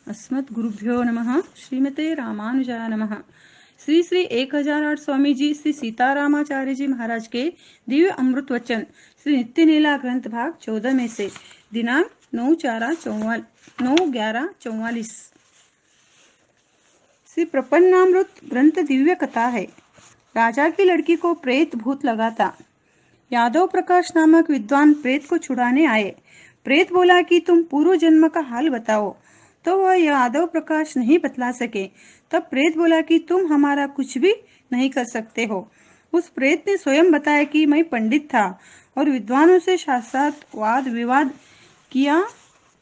अस्मद्गुरुभ्यो नमः। श्रीमते रामानुजाय नमः। श्री श्री 1008 स्वामी जी श्री सीतारामाचार्य जी महाराज के दिव्य अमृत वचन श्री नित्य नीला ग्रंथ भाग 14 में से दिनांक 9/11/44। श्री प्रपन्नामृत ग्रंथ दिव्य कथा है। राजा की लड़की को प्रेत भूत लगा था। यादव प्रकाश नामक विद्वान प्रेत को छुड़ाने आए। प्रेत बोला कि तुम पूर्व जन्म का हाल बताओ, तो वह यादव प्रकाश नहीं बतला सके। तब प्रेत बोला कि तुम हमारा कुछ भी नहीं कर सकते हो। उस प्रेत ने स्वयं बताया कि मैं पंडित था और विद्वानों से शास्त्रार्थ वाद विवाद किया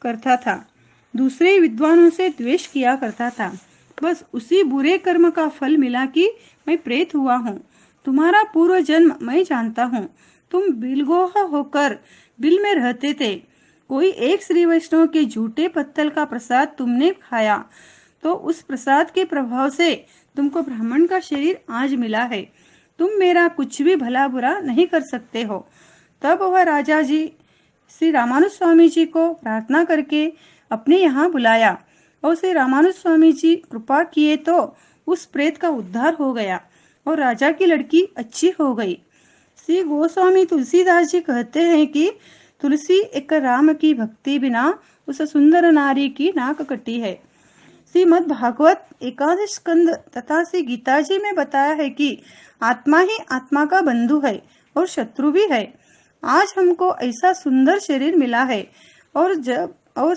करता था, दूसरे विद्वानों से द्वेष किया करता था। बस उसी बुरे कर्म का फल मिला कि मैं प्रेत हुआ हूँ। तुम्हारा पूर्व जन्म मैं जानता हूँ। तुम बिलगोह होकर बिल में रहते थे। कोई एक श्री वैष्णव के झूठे पत्तल का प्रसाद तुमने खाया, तो उस प्रसाद के प्रभाव से तुमको ब्राह्मण का शरीर आज मिला है। तुम मेरा कुछ भी भला बुरा नहीं कर सकते हो। तब वह राजा जी श्री रामानुज स्वामी जी को प्रार्थना करके अपने यहाँ बुलाया और श्री रामानुज स्वामी जी कृपा किए तो उस प्रेत का उद्धार हो गया और राजा की लड़की अच्छी हो गई। श्री गोस्वामी तुलसीदास जी कहते हैं कि तुलसी एक राम की भक्ति बिना उस सुंदर नारी की नाक कटी है। श्रीमद् भागवत एकादश स्कंद तथा श्री गीता जी में बताया है कि आत्मा ही आत्मा का बंधु है और शत्रु भी है। आज हमको ऐसा सुंदर शरीर मिला है और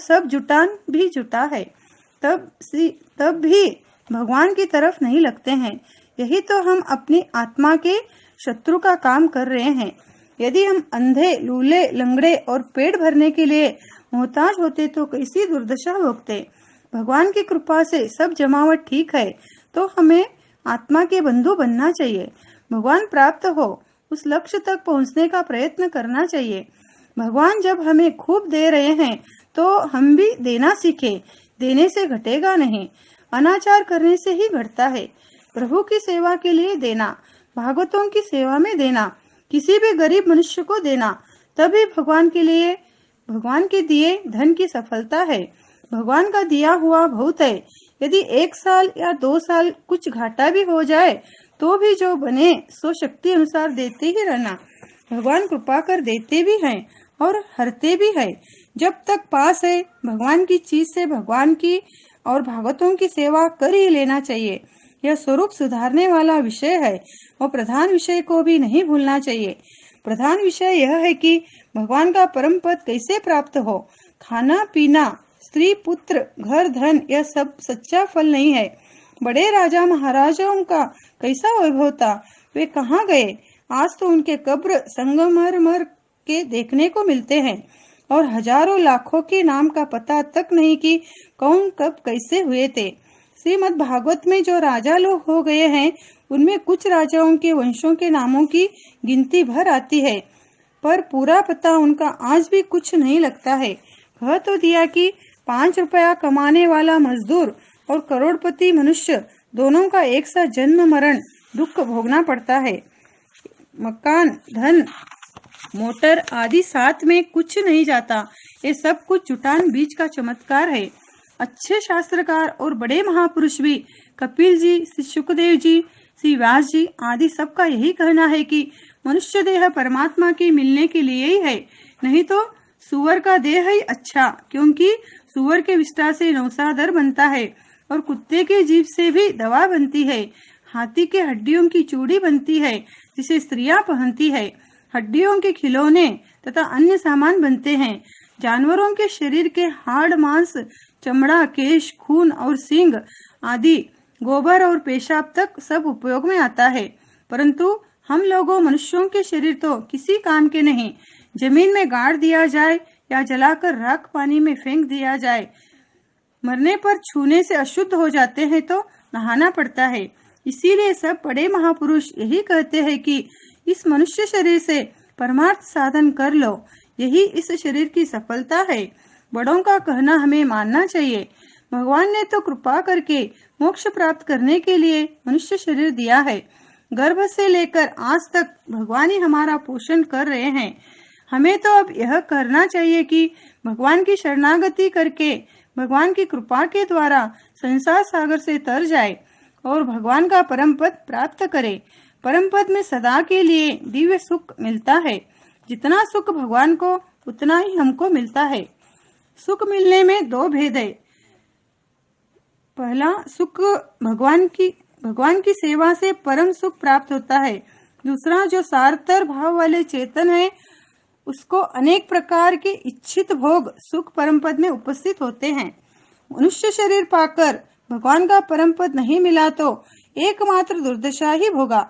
सब जुटान भी जुटा है, तब भी भगवान की तरफ नहीं लगते हैं। यही तो हम अपनी आत्मा के शत्रु का काम कर रहे हैं। यदि हम अंधे, लूले, लंगड़े और पेट भरने के लिए मोहताज होते तो कैसी दुर्दशा भोगते। भगवान की कृपा से सब जमावट ठीक है, तो हमें आत्मा के बंधु बनना चाहिए। भगवान प्राप्त हो उस लक्ष्य तक पहुंचने का प्रयत्न करना चाहिए। भगवान जब हमें खूब दे रहे हैं तो हम भी देना सीखे। देने से घटेगा नहीं, अनाचार करने से ही घटता है। प्रभु की सेवा के लिए देना, भागवतों की सेवा में देना, किसी भी गरीब मनुष्य को देना, तभी भगवान के दिए धन की सफलता है। भगवान का दिया हुआ बहुत है। यदि 1 साल या 2 साल कुछ घाटा भी हो जाए तो भी जो बने सो शक्ति अनुसार देते ही रहना। भगवान कृपा कर देते भी हैं और हरते भी है। जब तक पास है भगवान की चीज से भगवान की और भागवतों की सेवा कर ही लेना चाहिए। यह स्वरूप सुधारने वाला विषय है और प्रधान विषय को भी नहीं भूलना चाहिए। प्रधान विषय यह है कि भगवान का परम पद कैसे प्राप्त हो। खाना पीना, स्त्री पुत्र, घर धन, यह सब सच्चा फल नहीं है। बड़े राजा महाराजाओं का कैसा वैभव था, वे कहाँ गए? आज तो उनके कब्र संगमरमर के देखने को मिलते हैं और हजारों लाखों के नाम का पता तक नहीं कि कौन कब कैसे हुए थे। श्रीमद् भागवत में जो राजा लोग हो गए हैं, उनमें कुछ राजाओं के वंशों के नामों की गिनती भर आती है, पर पूरा पता उनका आज भी कुछ नहीं लगता है। कह तो दिया कि 5 रुपया कमाने वाला मजदूर और करोड़पति मनुष्य दोनों का एक साथ जन्म मरण दुख भोगना पड़ता है। मकान, धन, मोटर आदि साथ में कुछ नहीं जाता। ये सब कुछ जुटान बीज का चमत्कार है। अच्छे शास्त्रकार और बड़े महापुरुष भी, कपिल जी, श्री सुखदेव जी, श्री व्यास जी आदि सबका यही कहना है कि मनुष्य देह परमात्मा के मिलने के लिए ही है, नहीं तो सुअर का देह ही अच्छा, क्योंकि सुअर के विष्ठा से नौसादर बनता है और कुत्ते के जीभ से भी दवा बनती है। हाथी के हड्डियों की चूड़ी बनती है जिसे स्त्रियां पहनती है। हड्डियों के खिलौने तथा अन्य सामान बनते हैं। जानवरों के शरीर के हाड़, मांस, चमड़ा, केश, खून और सींग आदि, गोबर और पेशाब तक सब उपयोग में आता है। परंतु हम लोगों मनुष्यों के शरीर तो किसी काम के नहीं। जमीन में गाड़ दिया जाए या जलाकर राख पानी में फेंक दिया जाए, मरने पर छूने से अशुद्ध हो जाते हैं तो नहाना पड़ता है। इसीलिए सब बड़े महापुरुष यही कहते हैं कि इस मनुष्य शरीर से परमार्थ साधन कर लो, यही इस शरीर की सफलता है। बड़ों का कहना हमें मानना चाहिए। भगवान ने तो कृपा करके मोक्ष प्राप्त करने के लिए मनुष्य शरीर दिया है। गर्भ से लेकर आज तक भगवान ही हमारा पोषण कर रहे हैं। हमें तो अब यह करना चाहिए कि भगवान की शरणागति करके भगवान की कृपा के द्वारा संसार सागर से तर जाए और भगवान का परम पद प्राप्त करे। परम पद में सदा के लिए दिव्य सुख मिलता है। जितना सुख भगवान को उतना ही हमको मिलता है। सुख मिलने में दो भेद है। पहला सुख भगवान की सेवा से परम सुख प्राप्त होता है। दूसरा जो सारतर भाव वाले चेतन है उसको अनेक प्रकार के इच्छित भोग सुख परम पद में उपस्थित होते हैं। मनुष्य शरीर पाकर भगवान का परम पद नहीं मिला तो एकमात्र दुर्दशा ही भोगा।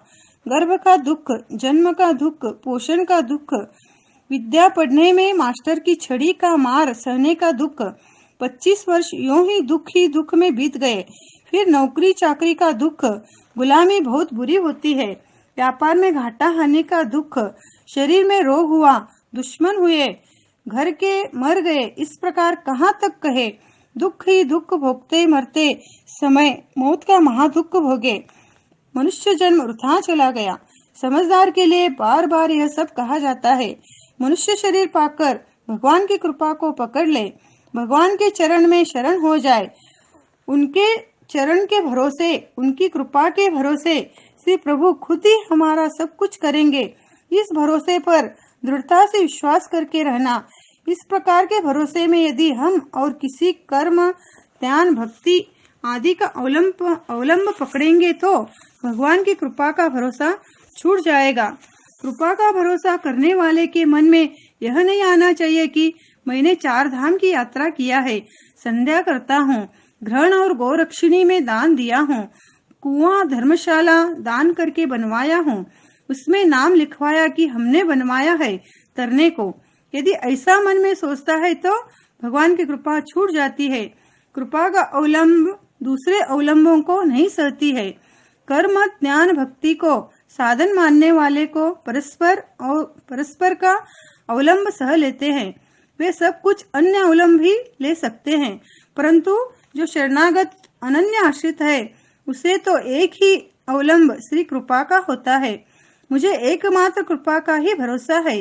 गर्भ का दुख, जन्म का दुख, पोषण का दुख, विद्या पढ़ने में मास्टर की छड़ी का मार सहने का दुख, 25 वर्ष यूं ही दुख में बीत गए। फिर नौकरी चाकरी का दुख, गुलामी बहुत बुरी होती है, व्यापार में घाटा हानि का दुख, शरीर में रोग हुआ, दुश्मन हुए, घर के मर गए। इस प्रकार कहाँ तक कहे, दुख ही दुख भोगते मरते समय मौत का महादुख भोगे। मनुष्य जन्म वृथा चला गया। समझदार के लिए बार बार यह सब कहा जाता है। मनुष्य शरीर पाकर भगवान की कृपा को पकड़ ले, भगवान के चरण में शरण हो जाए। उनके चरण के भरोसे, उनकी कृपा के भरोसे श्री प्रभु खुद ही हमारा सब कुछ करेंगे। इस भरोसे पर दृढ़ता से विश्वास करके रहना। इस प्रकार के भरोसे में यदि हम और किसी कर्म, ध्यान, भक्ति आदि का अवलंब पकड़ेंगे तो भगवान की कृपा का भरोसा छूट जाएगा। कृपा का भरोसा करने वाले के मन में यह नहीं आना चाहिए कि मैंने 4 धाम की यात्रा किया है, संध्या करता हूँ, ग्रहण और गोरक्षिणी में दान दिया हूँ, कुआं धर्मशाला दान करके बनवाया हूँ, उसमें नाम लिखवाया कि हमने बनवाया है तरने को। यदि ऐसा मन में सोचता है तो भगवान की कृपा छूट जाती है। कृपा का अवलंब दूसरे अवलंबों को नहीं सहती है। कर्म, ज्ञान, भक्ति को साधन मानने वाले को परस्पर का अवलंब सह लेते हैं। वे सब कुछ अन्य अवलंब भी ले सकते हैं, परंतु जो शरणागत अनन्य आश्रित है उसे तो एक ही अवलंब श्री कृपा का होता है। मुझे एकमात्र कृपा का ही भरोसा है।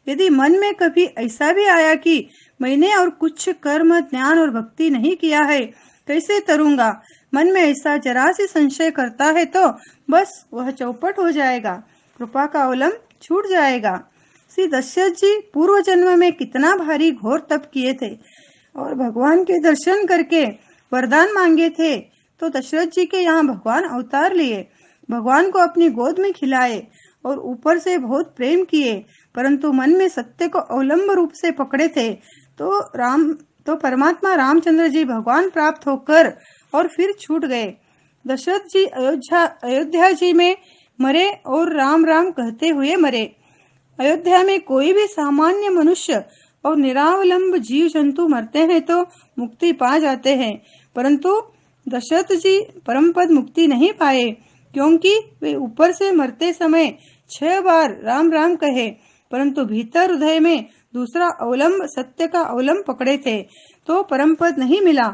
यदि मन में कभी ऐसा भी आया कि मैंने और कुछ कर्म, ज्ञान और भक्ति नहीं किया है, कैसे तरूंगा, मन में ऐसा जरा सी संशय करता है तो बस वह चौपट हो जाएगा, कृपा का अवलंब छूट जाएगा। श्री दशरथ जी पूर्व जन्म में कितना भारी घोर तप किए थे और भगवान के दर्शन करके वरदान मांगे थे, तो दशरथ जी के यहाँ भगवान अवतार लिए, भगवान को अपनी गोद में खिलाए और ऊपर से बहुत प्रेम किए, परंतु मन में सत्य को अवलंब रूप से पकड़े थे। तो परमात्मा रामचंद्र जी भगवान प्राप्त होकर और फिर छूट गए। दशरथ जी अयोध्या जी में मरे और राम राम कहते हुए मरे। अयोध्या में कोई भी सामान्य मनुष्य और निरावलंब जीव जंतु मरते हैं तो मुक्ति पा जाते हैं, परंतु दशरथ जी परम पद मुक्ति नहीं पाए, क्योंकि वे ऊपर से मरते समय 6 बार राम राम कहे, परंतु भीतर हृदय में दूसरा अवलंब सत्य का अवलंब पकड़े थे, तो परम पद नहीं मिला।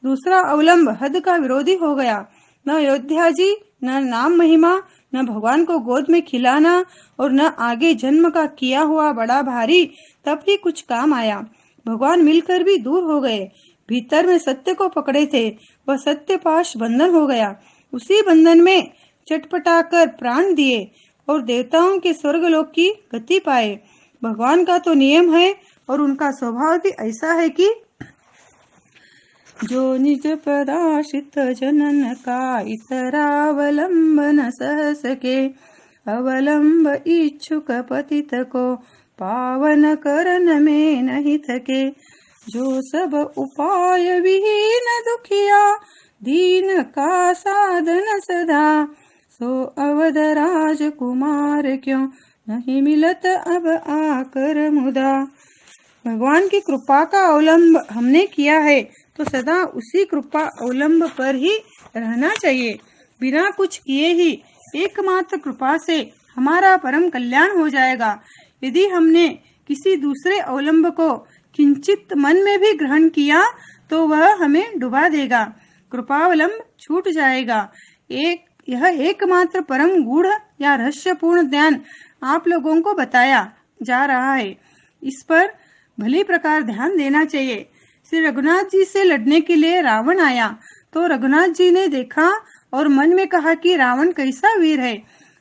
दूसरा अवलंब हद का विरोधी हो गया। न अयोध्या जी, न नाम महिमा, न भगवान को गोद में खिलाना और न आगे जन्म का किया हुआ बड़ा भारी तब ही कुछ काम आया। भगवान मिलकर भी दूर हो गए। भीतर में सत्य को पकड़े थे, वह सत्य पाश बंधन हो गया। उसी बंधन में चटपटाकर प्राण दिए और देवताओं के स्वर्गलोक की गति पाए। भगवान का तो नियम है और उनका स्वभाव भी ऐसा है कि जो निज पदाश्रित जनन का इतरावलंब न सह सके, अवलंब इच्छुक पतित को पावन करन में नहीं थके। जो सब उपाय विहीन दुखिया, दीन का साधन सदा, सो अवध राजकुमार क्यों नहीं मिलत अब आकर मुदा। भगवान की कृपा का अवलंब हमने किया है तो सदा उसी कृपा अवलंब पर ही रहना चाहिए। बिना कुछ किए ही एकमात्र कृपा से हमारा परम कल्याण हो जाएगा। यदि हमने किसी दूसरे अवलंब को किंचित मन में भी ग्रहण किया तो वह हमें डुबा देगा, कृपावलंब छूट जाएगा। यह एकमात्र परम गूढ़ या रहस्यपूर्ण ज्ञान आप लोगों को बताया जा रहा है। इस पर भली प्रकार ध्यान देना चाहिए। श्री रघुनाथ जी से लड़ने के लिए रावण आया तो रघुनाथ जी ने देखा और मन में कहा कि रावण कैसा वीर है।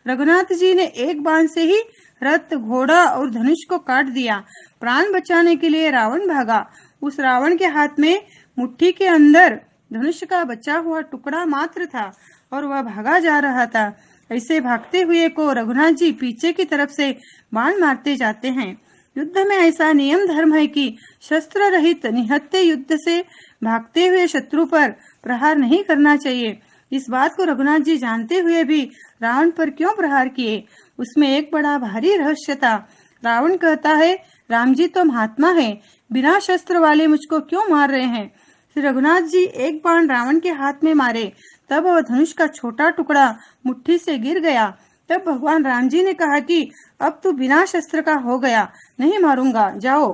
रघुनाथ जी ने एक बाण से ही रथ, घोड़ा और धनुष को काट दिया। प्राण बचाने के लिए रावण भागा। उस रावण के हाथ में मुट्ठी के अंदर धनुष का बचा हुआ टुकड़ा मात्र था और वह भागा जा रहा था। ऐसे भागते हुए को रघुनाथ जी पीछे की तरफ से बाण मारते जाते हैं। युद्ध में ऐसा नियम धर्म है कि शस्त्र रहित निहत्थे युद्ध से भागते हुए शत्रु पर प्रहार नहीं करना चाहिए। इस बात को रघुनाथ जी जानते हुए भी रावण पर क्यों प्रहार किए, उसमें एक बड़ा भारी रहस्य था। रावण कहता है, राम जी तो महात्मा है, बिना शस्त्र वाले मुझको क्यों मार रहे हैं। श्री रघुनाथ जी एक बाण रावण के हाथ में मारे, तब वह धनुष का छोटा टुकड़ा मुट्ठी से गिर गया। तब भगवान राम जी ने कहा कि अब तू बिना शस्त्र का हो गया, नहीं मारूंगा, जाओ।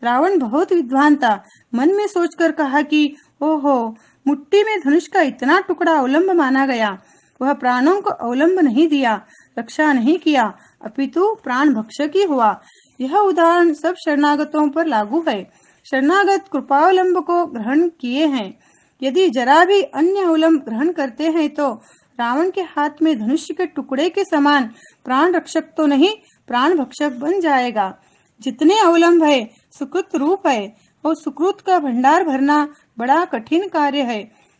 रावण बहुत विद्वान था, मन में सोचकर कहा कि ओहो, मुट्ठी में धनुष का इतना टुकड़ा अवलंब माना गया। वह प्राणों को अवलंब नहीं दिया, रक्षा नहीं किया, अपितु प्राण भक्षक ही हुआ। यह उदाहरण सब शरणागतों पर लागू है। शरणागत कृपावलंब को ग्रहण किए हैं, यदि जरा भी अन्य अवलंब ग्रहण करते हैं तो रावण के हाथ में धनुष के टुकड़े के समान प्राण रक्षक तो नहीं, प्राण भक्षक बन जाएगा। जितने अवलंब है सुकृत रूप है, और सुकृत का भंडार भरना बड़ा कठिन कार्य है।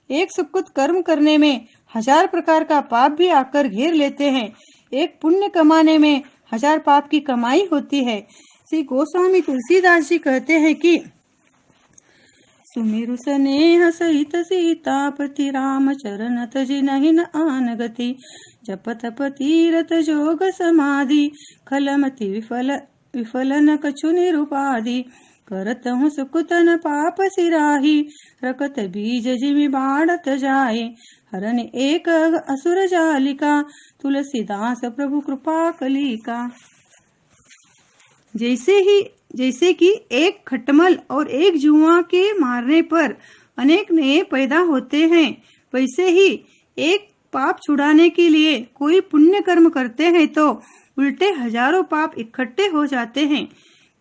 एक सुकृत कर्म करने में 1000 प्रकार का पाप भी आकर घेर लेते हैं। एक पुण्य कमाने में 1000 पाप की कमाई होती है। श्री गोस्वामी तुलसीदास जी कहते हैं कि सुमिरु स्नेह सहित सीतापति राम चरण तजि नहीं न आन गति। जप तप तीरथ जोग समाधि खलमति विफल न कछु निरुपाधि। करत हूँ सुकुतन पाप सिराही रकत बीज जिमि बाढ़त जाए। हरन एक असुर जालिका तुलसीदास प्रभु कृपा कलिका। जैसे कि एक खटमल और एक जुआ के मारने पर अनेक नए पैदा होते हैं, वैसे ही एक पाप छुड़ाने के लिए कोई पुण्य कर्म करते हैं तो उल्टे हजारों पाप इकट्ठे हो जाते हैं।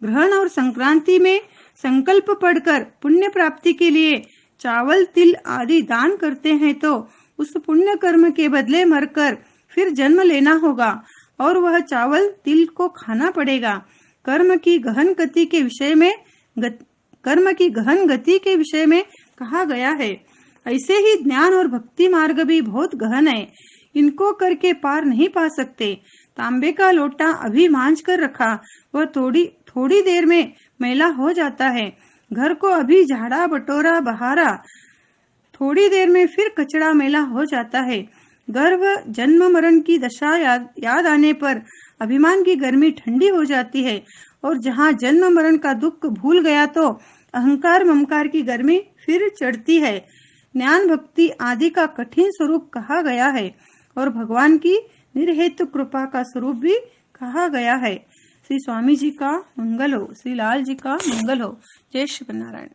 ग्रहण और संक्रांति में संकल्प पढ़कर पुण्य प्राप्ति के लिए चावल, तिल आदि दान करते हैं तो उस पुण्य कर्म के बदले मरकर फिर जन्म लेना होगा और वह चावल तिल को खाना पड़ेगा। कर्म की गहन गति के विषय में कहा गया है। ऐसे ही ज्ञान और भक्ति मार्ग भी बहुत गहन है, इनको करके पार नहीं पा सकते। तांबे का लोटा अभी मांझ कर रखा, वह थोड़ी देर में मैला हो जाता है। घर को अभी झाड़ा बटोरा बहारा, थोड़ी देर में फिर कचड़ा मैला हो जाता है। गर्भ, जन्म, मरण की दशा याद आने पर अभिमान की गर्मी ठंडी हो जाती है, और जहाँ जन्म मरण का दुख भूल गया तो अहंकार ममकार की गर्मी फिर चढ़ती है। ज्ञान भक्ति आदि का कठिन स्वरूप कहा गया है और भगवान की निर्हेतु कृपा का स्वरूप भी कहा गया है। श्री स्वामी जी का मंगल हो, श्री लाल जी का मंगल हो। जय श्री नारायण।